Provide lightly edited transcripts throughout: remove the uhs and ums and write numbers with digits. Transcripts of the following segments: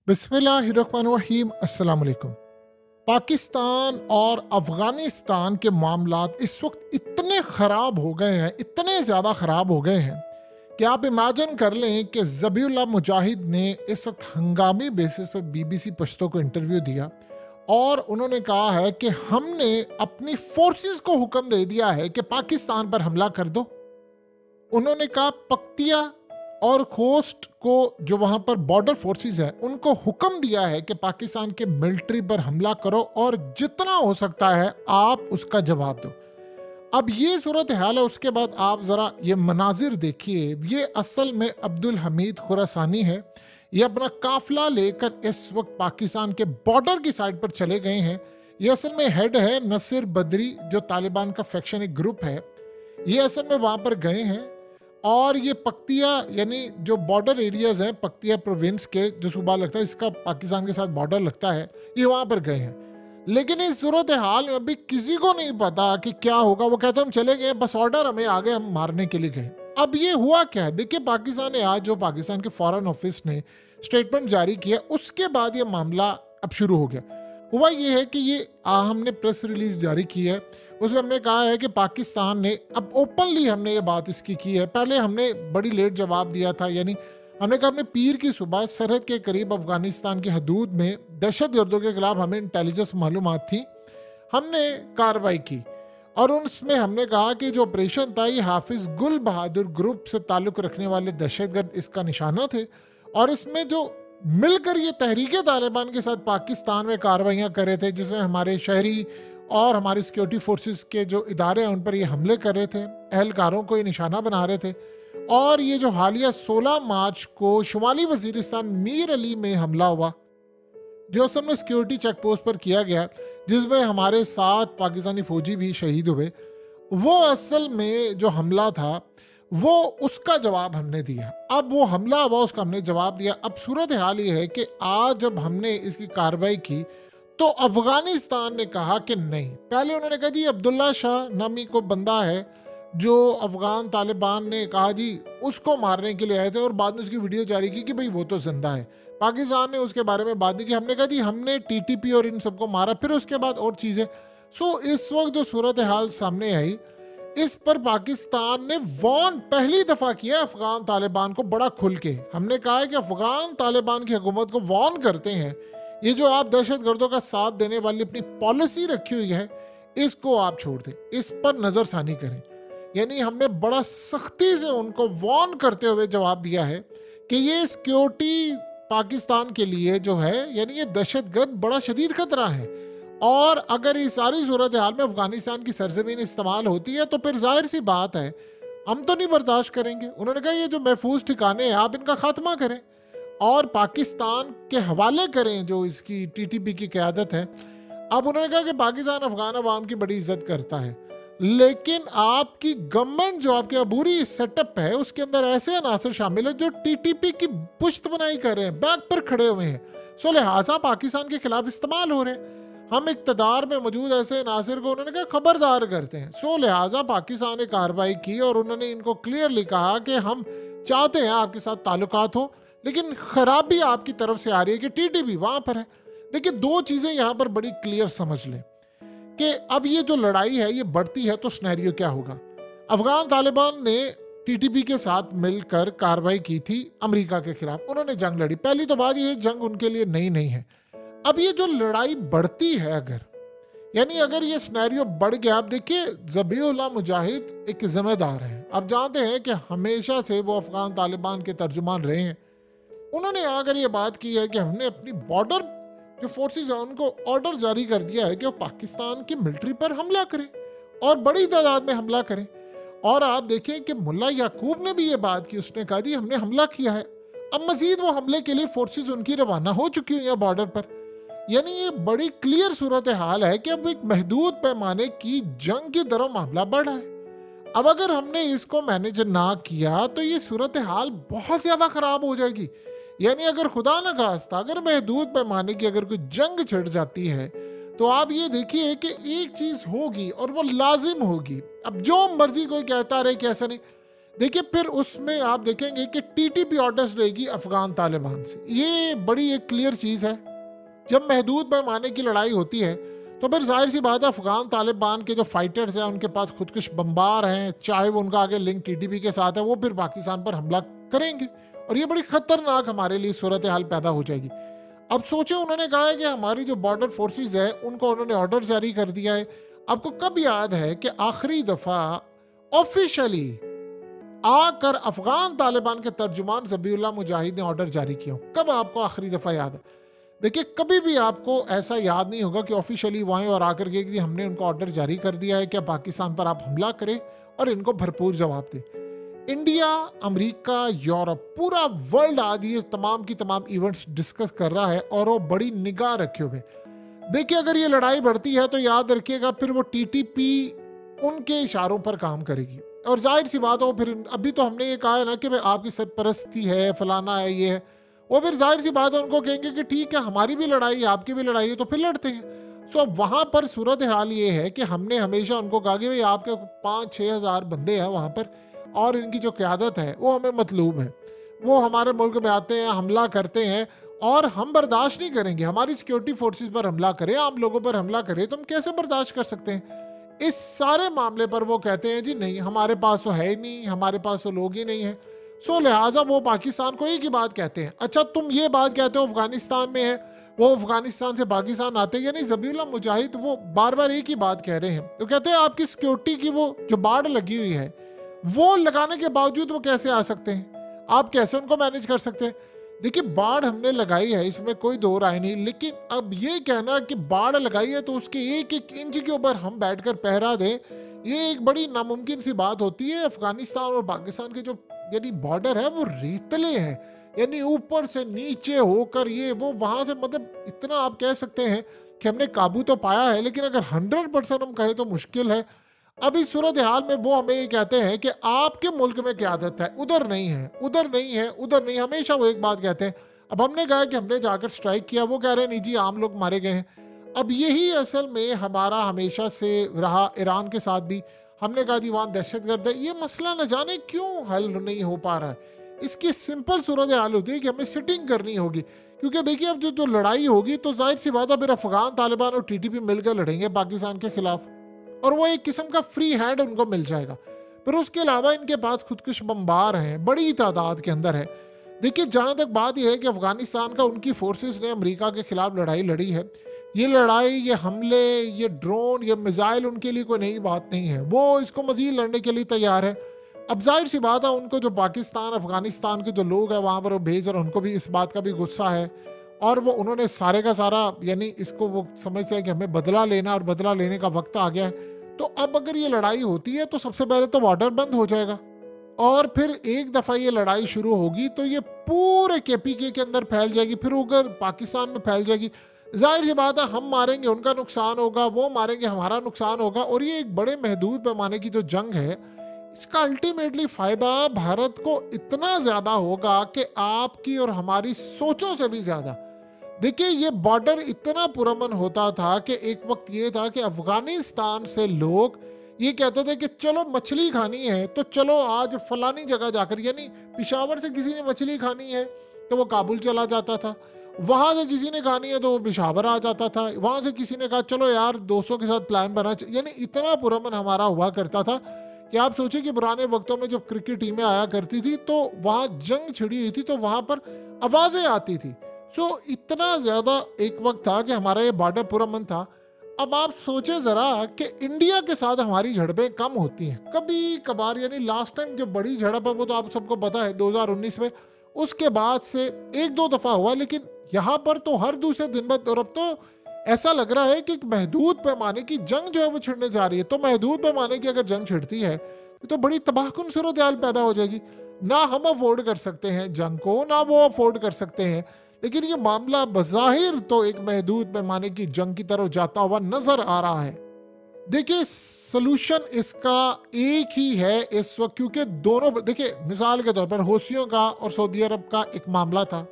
बिस्मिल्लाहिर्रहमानिर्रहीम। अस्सलाम वालेकुम। पाकिस्तान और अफ़गानिस्तान के मामलात इस वक्त इतने ख़राब हो गए हैं, इतने ज़्यादा ख़राब हो गए हैं कि आप इमेजिन कर लें कि ज़बीउल्लाह मुजाहिद ने इस वक्त हंगामी बेसिस पर बीबीसी पश्तो को इंटरव्यू दिया और उन्होंने कहा है कि हमने अपनी फोर्सेस को हुक्म दे दिया है कि पाकिस्तान पर हमला कर दो। उन्होंने कहा पख्तिया और खोस्ट को जो वहां पर बॉर्डर फोर्सेस है उनको हुक्म दिया है कि पाकिस्तान के मिलिट्री पर हमला करो और जितना हो सकता है आप उसका जवाब दो। अब ये सूरत हाल है। उसके बाद आप जरा ये मनाजिर देखिए। ये असल में अब्दुल हमीद खुरासानी है। ये अपना काफिला लेकर इस वक्त पाकिस्तान के बॉर्डर की साइड पर चले गए हैं। ये असल में हेड है नसीर बदरी, जो तालिबान का फैक्शन एक ग्रुप है। ये असल में वहां पर गए हैं और ये पख्तिया यानी जो बॉर्डर एरियाज हैं पख्तिया प्रोविंस के, जो सूबा लगता है इसका पाकिस्तान के साथ बॉर्डर लगता है, ये वहां पर गए हैं। लेकिन इस सूरत हाल में अभी किसी को नहीं पता कि क्या होगा। वो कहते हम चले गए, बस ऑर्डर हमें आ गए, हम मारने के लिए गए। अब ये हुआ क्या है देखिए, पाकिस्तान ने आज जो पाकिस्तान के फॉरेन ऑफिस ने स्टेटमेंट जारी किया उसके बाद ये मामला अब शुरू हो गया। हुआ ये है कि ये हमने प्रेस रिलीज जारी की है, उसमें हमने कहा है कि पाकिस्तान ने अब ओपनली हमने ये बात इसकी की है। पहले हमने बड़ी लेट जवाब दिया था, यानी हमने कहा हमने पीर की सुबह सरहद के करीब अफगानिस्तान की हदूद में दहशत गर्दों के खिलाफ हमें इंटेलिजेंस मालूमात थी, हमने कार्रवाई की और उसमें हमने कहा कि जो ऑपरेशन था ये हाफिज गुल बहादुर ग्रुप से ताल्लुक़ रखने वाले दहशतगर्द इसका निशाना थे और इसमें जो मिलकर ये तहरीक तालिबान के साथ पाकिस्तान में कार्रवाइयाँ कर रहे थे, जिसमें हमारे शहरी और हमारे सिक्योरिटी फोर्सेस के जो इदारे हैं उन पर ये हमले कर रहे थे, अहलकारों को ये निशाना बना रहे थे। और ये जो हालिया 16 मार्च को शुमाली वजीरिस्तान मीर अली में हमला हुआ, जो असल में सिक्योरिटी चेक पोस्ट पर किया गया, जिसमें हमारे 7 पाकिस्तानी फौजी भी शहीद हुए, वो असल में जो हमला था वो उसका जवाब हमने दिया। अब वो हमला हुआ उसका हमने जवाब दिया। अब सूरत हाल ये है कि आज जब हमने इसकी कार्रवाई की तो अफगानिस्तान ने कहा कि नहीं। पहले उन्होंने कहा जी अब्दुल्ला शाह नामी को बंदा है जो अफगान तालिबान ने कहा जी उसको मारने के लिए आए थे और बाद में उसकी वीडियो जारी की कि भाई वो तो जिंदा है। पाकिस्तान ने उसके बारे में बात नहीं की। हमने कहा जी हमने टीटीपी और इन सबको मारा, फिर उसके बाद और चीज़ें। सो इस वक्त जो सूरत हाल सामने आई इस पर पाकिस्तान ने वॉर्न पहली दफा किया अफगान तालिबान को बड़ा खुल के। हमने कहा है कि अफगान तालिबान की हुकूमत को वॉर्न करते हैं, ये जो आप दहशत गर्दों का साथ देने वाली अपनी पॉलिसी रखी हुई है इसको आप छोड़ दें, इस पर नजरसानी करें। यानी हमने बड़ा सख्ती से उनको वॉर्न करते हुए जवाब दिया है कि ये सिक्योरिटी पाकिस्तान के लिए जो है यानी ये दहशतगर्द बड़ा शदीद खतरा है और अगर ये सारी सूरत हाल में अफगानिस्तान की सरजमीन इस्तेमाल होती है तो फिर जाहिर सी बात है हम तो नहीं बर्दाश्त करेंगे। उन्होंने कहा ये जो महफूज ठिकाने हैं आप इनका खात्मा करें और पाकिस्तान के हवाले करें जो इसकी टीटीपी की क़यादत है। अब उन्होंने कहा कि पाकिस्तान अफगान अवाम की बड़ी इज्जत करता है, लेकिन आपकी गवर्नमेंट जो आपके अबूरी सेटअप है उसके अंदर ऐसे अनासर शामिल है जो टीटीपी की पुश्त बनाई कर रहे हैं, बैक पर खड़े हुए हैं। सो लिहाजा पाकिस्तान के खिलाफ इस्तेमाल हो रहे हैं। हम इक़्तिदार में मौजूद ऐसे अनासर को उन्होंने कहा खबरदार करते हैं। सो लिहाजा पाकिस्तान ने कार्रवाई की और उन्होंने इनको क्लियरली कहा कि हम चाहते हैं आपके साथ ताल्लुकात हो, लेकिन खराबी आपकी तरफ से आ रही है कि टीटीपी वहां पर है। देखिए दो चीजें यहां पर बड़ी क्लियर समझ लें कि अब ये जो लड़ाई है ये बढ़ती है तो सिनेरियो क्या होगा। अफगान तालिबान ने टीटीपी के साथ मिलकर कार्रवाई की थी अमेरिका के खिलाफ, उन्होंने जंग लड़ी। पहली तो बात ये जंग उनके लिए नई नहीं है। अब ये जो लड़ाई बढ़ती है अगर यानी अगर ये सिनेरियो बढ़ गया, आप देखिए ज़बीउल्लाह मुजाहिद एक जिम्मेदार है। अब जानते हैं कि हमेशा से वो अफगान तालिबान के तर्जुमान रहे हैं। उन्होंने आकर ये बात की है कि हमने अपनी बॉर्डर जो फोर्सेस हैं उनको ऑर्डर जारी कर दिया है कि वो पाकिस्तान की मिलिट्री पर हमला करें और बड़ी तादाद में हमला करें। और आप देखें कि मुल्ला याकूब ने भी ये बात की, उसने कहा जी हमने हमला किया है। अब मजीद वो हमले के लिए फोर्सेस उनकी रवाना हो चुकी हुई हैं बॉर्डर पर। यानी ये बड़ी क्लियर सूरत हाल है कि अब एक महदूद पैमाने की जंग की तरफ मामला बढ़ा है। अब अगर हमने इसको मैनेज ना किया तो ये सूरत हाल बहुत ज़्यादा ख़राब हो जाएगी। यानी अगर खुदा न खास्ता अगर महदूद पैमाने की अगर कोई जंग छिड़ जाती है तो आप ये देखिए कि एक चीज़ होगी और वो लाजिम होगी। अब जो मर्जी कोई कहता रहे कि ऐसा नहीं, देखिए फिर उसमें आप देखेंगे कि टीटीपी ऑर्डर्स रहेगी अफगान तालिबान से। ये बड़ी एक क्लियर चीज़ है। जब महदूद पैमाने की लड़ाई होती है तो फिर जाहिर सी बात है अफगान तालिबान के जो फाइटर्स हैं उनके पास खुदकुश बम्बार हैं, चाहे वो उनका आगे लिंक टीटीपी के साथ है, वो फिर पाकिस्तान पर हमला करेंगे और ये बड़ी खतरनाक हमारे लिए सूरत हाल पैदा हो जाएगी। अब सोचे उन्होंने कहा है कि हमारी जो बॉर्डर फोर्सेस है उनको उन्होंने ऑर्डर जारी कर दिया है। आपको कब याद है कि आखिरी दफा ऑफिशियली आकर अफगान तालिबान के तर्जुमान ज़बीउल्लाह मुजाहिद ने ऑर्डर जारी किया? कब आपको आखिरी दफा याद है? देखिए कभी भी आपको ऐसा याद नहीं होगा कि ऑफिशियली वहाँ और आकर के कि हमने उनको ऑर्डर जारी कर दिया है कि पाकिस्तान पर आप हमला करें और इनको भरपूर जवाब दें। इंडिया, अमेरिका, यूरोप, पूरा वर्ल्ड आज ये तमाम की तमाम इवेंट्स डिस्कस कर रहा है और वो बड़ी निगाह रखे हुए। देखिए अगर ये लड़ाई बढ़ती है तो याद रखिएगा फिर वो टीटीपी उनके इशारों पर काम करेगी और जाहिर सी बात हो फिर अभी तो हमने ये कहा है ना कि भाई आपकी सरपरस्ती है, फलाना है, ये है, वो फिर जाहिर सी बात है उनको कहेंगे कि ठीक है हमारी भी लड़ाई है, आपकी भी लड़ाई है, तो फिर लड़ते हैं। सो अब वहाँ पर सूरत हाल ये है कि हमने हमेशा उनको कहा कि भाई आपके 5-6 हज़ार बंदे हैं वहाँ पर और इनकी जो क़यादत है वो हमें मतलूब है। वो हमारे मुल्क में आते हैं, हमला करते हैं और हम बर्दाश्त नहीं करेंगे। हमारी सिक्योरिटी फोर्सेस पर हमला करें, आम लोगों पर हमला करें, तो हम कैसे बर्दाश्त कर सकते हैं? इस सारे मामले पर वो कहते हैं जी नहीं, हमारे पास तो है ही नहीं, हमारे पास तो लोग ही नहीं है। सो लिहाजा वो पाकिस्तान को एक ही बात कहते हैं। अच्छा तुम ये बात कहते हो अफगानिस्तान में है, वो अफगानिस्तान से पाकिस्तान आते हैं, यानी ज़बीउल्लाह मुजाहिद वो बार बार एक ही बात कह रहे हैं। तो कहते हैं आपकी सिक्योरिटी की वो जो बाड़ लगी हुई है वो लगाने के बावजूद वो कैसे आ सकते हैं? आप कैसे उनको मैनेज कर सकते हैं? देखिए बाढ़ हमने लगाई है, इसमें कोई दो राय नहीं, लेकिन अब ये कहना कि बाढ़ लगाई है तो उसके एक एक इंच के ऊपर हम बैठकर पहरा दें, ये एक बड़ी नामुमकिन सी बात होती है। अफगानिस्तान और पाकिस्तान के जो यानी बॉर्डर है वो रेतले हैं, यानी ऊपर से नीचे होकर ये वो वहाँ से, मतलब इतना आप कह सकते हैं कि हमने काबू तो पाया है, लेकिन अगर 100% हम कहें तो मुश्किल है। अब इस सूरत हाल में वो हमें ये कहते हैं कि आपके मुल्क में क्या आदत है, उधर नहीं है, उधर नहीं है, उधर नहीं, हमेशा वो एक बात कहते हैं। अब हमने कहा कि हमने जाकर स्ट्राइक किया, वो कह रहे हैं नहीं जी आम लोग मारे गए हैं। अब यही असल में हमारा हमेशा से रहा, ईरान के साथ भी हमने कहा जी वहाँ दहशतगर्द है। ये मसला न जाने क्यों हल नहीं हो पा रहा है। इसकी सिंपल सूरत हाल होती है कि हमें सिटिंग करनी होगी, क्योंकि देखिए अब जो लड़ाई होगी तो जाहिर सी बात है फिर अफगान तालिबान और टीटीपी मिलकर लड़ेंगे पाकिस्तान के खिलाफ और वो एक किस्म का फ्री हैंड उनको मिल जाएगा। फिर उसके अलावा इनके पास खुदकुश बम्बार हैं, बड़ी तादाद के अंदर है। देखिए जहाँ तक बात यह है कि अफगानिस्तान का उनकी फोर्सेस ने अमेरिका के खिलाफ लड़ाई लड़ी है, ये लड़ाई, ये हमले, ये ड्रोन, ये मिसाइल उनके लिए कोई नई बात नहीं है। वो इसको मजीद लड़ने के लिए तैयार है। अब जाहिर सी बात है उनको जो पाकिस्तान अफगानिस्तान के जो लोग हैं वहाँ पर वो भेज रहे हैं, उनको भी इस बात का भी गुस्सा है और वो उन्होंने सारे का सारा यानी इसको वो समझते हैं कि हमें बदला लेना और बदला लेने का वक्त आ गया है। तो अब अगर ये लड़ाई होती है तो सबसे पहले तो बॉर्डर बंद हो जाएगा और फिर एक दफ़ा ये लड़ाई शुरू होगी तो ये पूरे केपीके के अंदर फैल जाएगी, फिर अगर पाकिस्तान में फैल जाएगी। जाहिर सी बात है हम मारेंगे उनका नुकसान होगा, वो मारेंगे हमारा नुकसान होगा और ये एक बड़े महदूद पैमाने की जो जंग है इसका अल्टीमेटली फ़ायदा भारत को इतना ज़्यादा होगा कि आपकी और हमारी सोचों से भी ज़्यादा। देखिए ये बॉर्डर इतना पुरअमन होता था कि एक वक्त ये था कि अफगानिस्तान से लोग ये कहते थे कि चलो मछली खानी है तो चलो आज फलानी जगह जाकर, यानी पिशावर से किसी ने मछली खानी है तो वो काबुल चला जाता था, वहाँ से किसी ने खानी है तो वो पिशावर आ जाता था, वहाँ से किसी ने कहा चलो यार दोस्तों के साथ प्लान बना, यानी इतना पुरअमन हमारा हुआ करता था कि आप सोचिए कि पुराने वक्तों में जब क्रिकेट टीमें आया करती थी तो वहाँ जंग छिड़ी हुई थी तो वहाँ पर आवाज़ें आती थी। सो इतना ज़्यादा एक वक्त था कि हमारा ये बॉर्डर पुरअमन था। अब आप सोचें ज़रा कि इंडिया के साथ हमारी झड़पें कम होती हैं कभी कभार, यानी लास्ट टाइम जो बड़ी झड़प है वो तो आप सबको पता है 2019 में, उसके बाद से एक दो दफ़ा हुआ, लेकिन यहाँ पर तो हर दूसरे दिन बाद, और अब तो ऐसा लग रहा है कि एक महदूद पैमाने की जंग जो है वो छिड़ने जा रही है। तो महदूद पैमाने की अगर जंग छिड़ती है तो बड़ी तबाहकुन सूरत हाल पैदा हो जाएगी। ना हम अफोर्ड कर सकते हैं जंग को, ना वो अफोर्ड कर सकते हैं, लेकिन ये मामला बज़ाहिर तो एक महदूद पैमाने की जंग की तरफ जाता हुआ नजर आ रहा है। देखिए सलूशन इसका एक ही है इस वक्त, क्योंकि दोनों, देखिए मिसाल के तौर पर हौसियों का और सऊदी अरब का एक मामला था।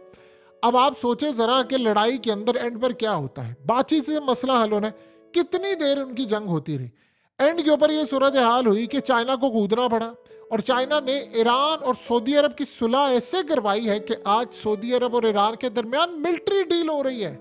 अब आप सोचें जरा कि लड़ाई के अंदर एंड पर क्या होता है, बातचीत से मसला हल होना है, कितनी देर उनकी जंग होती रही, एंड के ऊपर ये सूरत हाल हुई कि चाइना को कूदना पड़ा और चाइना ने ईरान और सऊदी अरब की सुलह ऐसे करवाई है कि आज सऊदी अरब और ईरान के दरमियान मिलिट्री डील हो रही है।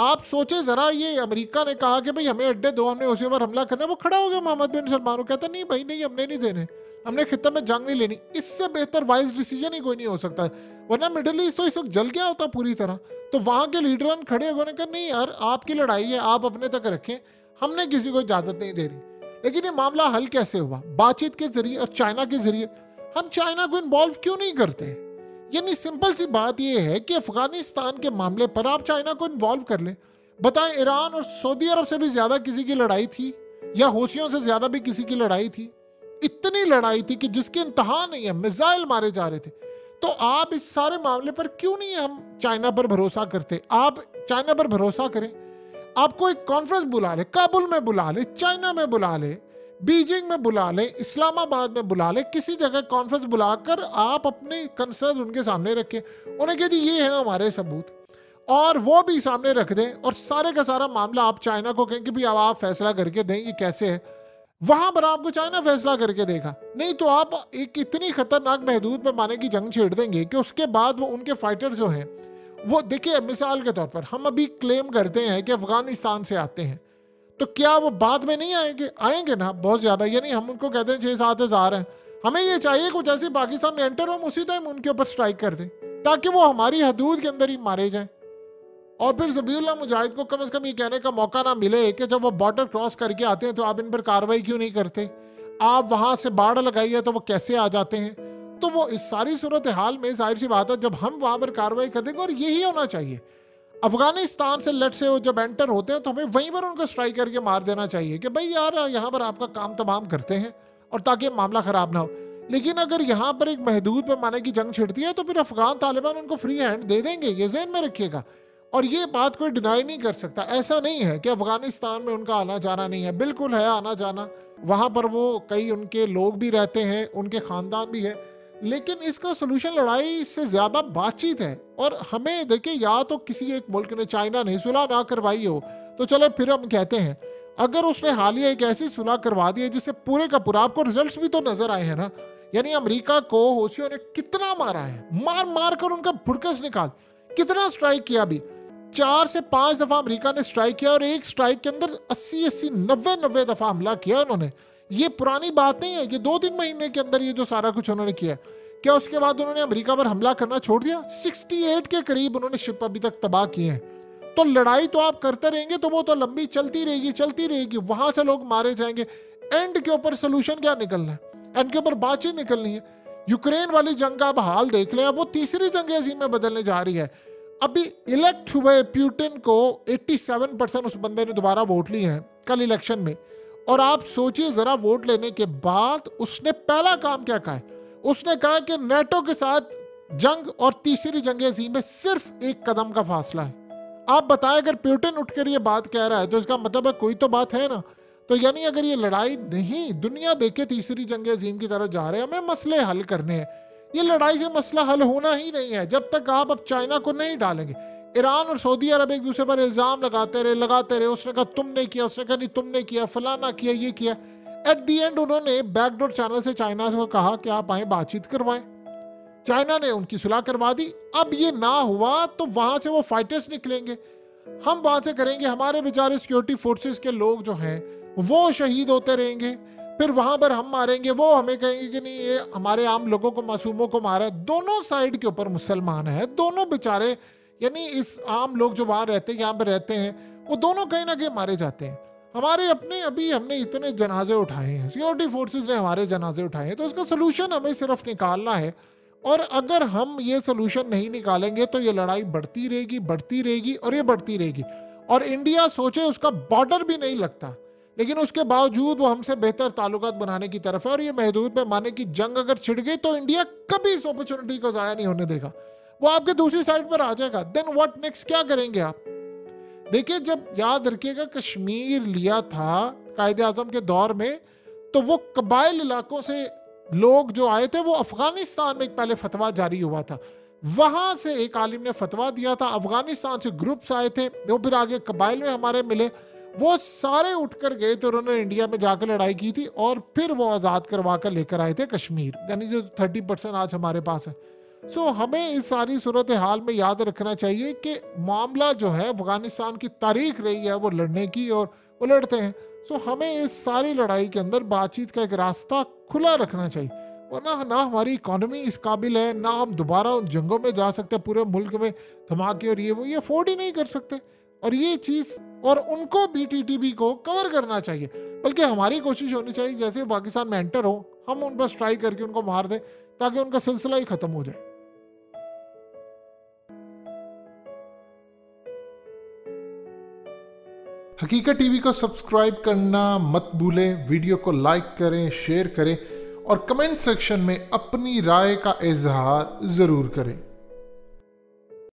आप सोचे जरा, ये अमेरिका ने कहा कि भाई हमें अड्डे दो, हमने उसी पर हमला करना है, वो खड़ा हो गया मोहम्मद बिन सलमान, कहता नहीं भाई नहीं, हमने नहीं देने, हमने खित्ते में जंग नहीं लेनी। इससे बेहतर वाइज डिसीजन ही कोई नहीं हो सकता, वरना मिडिल ईस्ट तो इस वक्त जल गया होता पूरी तरह। तो वहां के लीडर खड़े होने का, नहीं यार आपकी लड़ाई है, आप अपने तक रखें, हमने किसी को इजाजत नहीं दे रही। लेकिन ये मामला हल कैसे हुआ? बातचीत के जरिए और चाइना के जरिए। हम चाइना को इन्वॉल्व क्यों नहीं करते? यानी सिंपल सी बात यह है कि अफगानिस्तान के मामले पर आप चाइना को इन्वॉल्व कर लें। बताएं, ईरान और सऊदी अरब से भी ज्यादा किसी की लड़ाई थी, या हौसियों से ज्यादा भी किसी की लड़ाई थी? इतनी लड़ाई थी कि जिसकी इंतहा नहीं है, मिसाइल मारे जा रहे थे। तो आप इस सारे मामले पर क्यों नहीं हम चाइना पर भरोसा करते? आप चाइना पर भरोसा करें। आपको एक कॉन्फ्रेंस बुला ले, काबुल में बुला ले, चाइना में बुला ले, बीजिंग में बुला ले, इस्लामाबाद में बुला ले, किसी जगह कॉन्फ्रेंस बुलाकर आप अपने कंसर्न उनके सामने रखें, उन्हें कह दी ये है हमारे सबूत, और वो भी सामने रख दें, और सारे का सारा मामला आप चाइना को कहें कि भी अब आप फैसला करके दें ये कैसे है। वहां पर आपको चाइना फैसला करके देगा। नहीं तो आप एक इतनी खतरनाक महदूद पैमाने की जंग छेड़ देंगे कि उसके बाद वो उनके फाइटर्स जो हैं, वो देखिए मिसाल के तौर पर हम अभी क्लेम करते हैं कि अफगानिस्तान से आते हैं, तो क्या वो बाद में नहीं आएंगे? आएंगे ना, बहुत ज्यादा। यानी हम उनको कहते हैं 6-7 हज़ार हैं, हमें ये चाहिए कुछ ऐसे पाकिस्तान में एंटर, हम उसी टाइम उनके ऊपर स्ट्राइक कर दें ताकि वो हमारी हदूद के अंदर ही मारे जाएं। और फिर ज़बीहुल्लाह मुजाहिद को कम से कम ये कहने का मौका ना मिले कि जब वो बॉर्डर क्रॉस करके आते हैं तो आप इन पर कार्रवाई क्यों नहीं करते? आप वहां से बाड़ लगाई है तो वो कैसे आ जाते हैं? तो वो इस सारी सूरत हाल में जाहिर सी बात है जब हम वहां पर कार्रवाई कर देंगे, और यही होना चाहिए। अफगानिस्तान से लेट से वो जब एंटर होते हैं तो हमें वहीं पर उनको स्ट्राइक करके मार देना चाहिए कि भाई यार यहाँ पर आपका काम तमाम करते हैं, और ताकि मामला खराब ना हो। लेकिन अगर यहाँ पर एक महदूद पैमाने की जंग छिड़ती है तो फिर अफगान तालिबान उनको फ्री हैंड दे देंगे, ये ज़हन में रखिएगा। और ये बात कोई डिनाई नहीं कर सकता। ऐसा नहीं है कि अफगानिस्तान में उनका आना जाना नहीं है, बिल्कुल है आना जाना, वहाँ पर वो कई उनके लोग भी रहते हैं, उनके ख़ानदान भी है। लेकिन इसका सोल्यूशन लड़ाई से ज़्यादा बातचीत है। और हमें देखिए, या तो किसी एक मुल्क ने, चाइना ने सुलह ना करवाई हो तो चले फिर हम कहते हैं, अगर उसने हालिया एक ऐसी सुलह करवा दी है जिससे पूरे का पूरा, आपको रिजल्ट्स भी तो नजर आए हैं ना। यानी अमेरिका को हौसियों ने कितना मारा है, मार मार कर उनका फुड़कस निकाल, कितना स्ट्राइक किया। भी 4 से 5 दफा अमेरिका ने स्ट्राइक किया, और एक स्ट्राइक के अंदर 80-80, 90-90 दफा हमला किया उन्होंने। ये पुरानी बात नहीं है, ये 2-3 महीने के अंदर ये जो सारा कुछ उन्होंने किया। क्या उसके बाद उन्होंने अमेरिका पर हमला करना छोड़ दिया? 68 के करीब उन्होंने शिप अभी तक तबाह किए हैं। तो लड़ाई तो आप करते रहेंगे तो वो तो लंबी चलती रहेगी, वहां से लोग मारे जाएंगे। एंड के ऊपर सोल्यूशन क्या निकलना है? एंड के ऊपर बातचीत निकलनी है। यूक्रेन वाली जंग का अब हाल देख लें, अब वो तीसरी जंग अजीम में बदलने जा रही है। अभी इलेक्ट हुए पुतिन को 87% उस बंदे ने दोबारा वोट लिए हैं कल इलेक्शन में। और आप सोचिए जरा, वोट लेने के बाद उसने पहला काम क्या कहा है? उसने कहा कि नेटो के साथ जंग और तीसरी जंग अजीम में सिर्फ एक कदम का फासला है। आप बताएं, अगर पुतिन उठकर ये बात कह रहा है तो इसका मतलब है कोई तो बात है ना। तो यानी अगर ये लड़ाई नहीं, दुनिया देखे तीसरी जंग अजीम की तरफ जा रहे हैं, हमें मसले हल करने हैं। ये लड़ाई से मसला हल होना ही नहीं है जब तक आप अब चाइना को नहीं डालेंगे। ईरान और सऊदी अरब एक दूसरे पर इल्जाम लगाते रहे। उसने कहा तुमने किया, उसने कहा नहीं तुमने किया, फलाना किया, ये किया। एट दी एंड उन्होंने बैकडोर चैनल से चाइना को कहा कि आप आए बातचीत करवाएं। चाइना ने उनकी सुलह करवा दी। अब ये ना हुआ तो वहां से वो फाइटर्स निकलेंगे, हम वहां से करेंगे, हमारे बेचारे सिक्योरिटी फोर्सेस के लोग जो हैं वो शहीद होते रहेंगे। फिर वहां पर हम मारेंगे, वो हमें कहेंगे कि नहीं ये हमारे आम लोगों को, मासूमों को मारा है। दोनों साइड के ऊपर मुसलमान है, दोनों बेचारे, यानी इस आम लोग जो वहां रहते हैं, यहाँ पर रहते हैं, वो दोनों कहीं ना कहीं मारे जाते हैं। हमारे अपने, अभी हमने इतने जनाजे उठाए हैं, सिक्योरिटी फोर्सेस ने हमारे जनाजे उठाए हैं। तो इसका सोल्यूशन हमें सिर्फ निकालना है। और अगर हम ये सोल्यूशन नहीं निकालेंगे तो ये लड़ाई बढ़ती रहेगी और ये बढ़ती रहेगी। और इंडिया सोचे उसका बॉर्डर भी नहीं लगता, लेकिन उसके बावजूद वो हमसे बेहतर ताल्लुकात बनाने की तरफ है। और ये महदूद पैमाने की जंग अगर छिड़ गई तो इंडिया कभी इस अपॉर्चुनिटी को ज़ाया नहीं होने देगा, वो आपके दूसरी साइड पर आ जाएगा। देन व्हाट नेक्स्ट, क्या करेंगे आप? देखिए, जब याद रखिएगा कश्मीर लिया था कायदे आजम के दौर में, तो वो कबाइल इलाकों से लोग जो आए थे, वो अफगानिस्तान में एक पहले फतवा जारी हुआ था, वहां से एक आलिम ने फतवा दिया था। अफगानिस्तान से ग्रुप्स आए थे, वो फिर आगे कबाइल में हमारे मिले। वो सारे उठकर गए तो उन्होंने इंडिया में जाकर लड़ाई की थी और फिर वो आज़ाद करवा कर लेकर आए थे कश्मीर, यानी जो 30% आज हमारे पास है। सो हमें इस सारी सूरत हाल में याद रखना चाहिए कि मामला जो है अफगानिस्तान की तारीख रही है वो लड़ने की, और वो लड़ते हैं। सो हमें इस सारी लड़ाई के अंदर बातचीत का एक रास्ता खुला रखना चाहिए, वरना ना हमारी इकोनॉमी इस काबिल है, ना हम दोबारा उन जंगों में जा सकते, पूरे मुल्क में धमाके और ये अफोर्ड ही नहीं कर सकते। और ये चीज़, और उनको BTTB को कवर करना चाहिए, बल्कि हमारी कोशिश होनी चाहिए जैसे पाकिस्तान में एंटर हो हम उन पर स्ट्राइक करके उनको मार दें ताकि उनका सिलसिला ही ख़त्म हो जाए। हकीकत टीवी को सब्सक्राइब करना मत भूलें, वीडियो को लाइक करें, शेयर करें और कमेंट सेक्शन में अपनी राय का इजहार ज़रूर करें।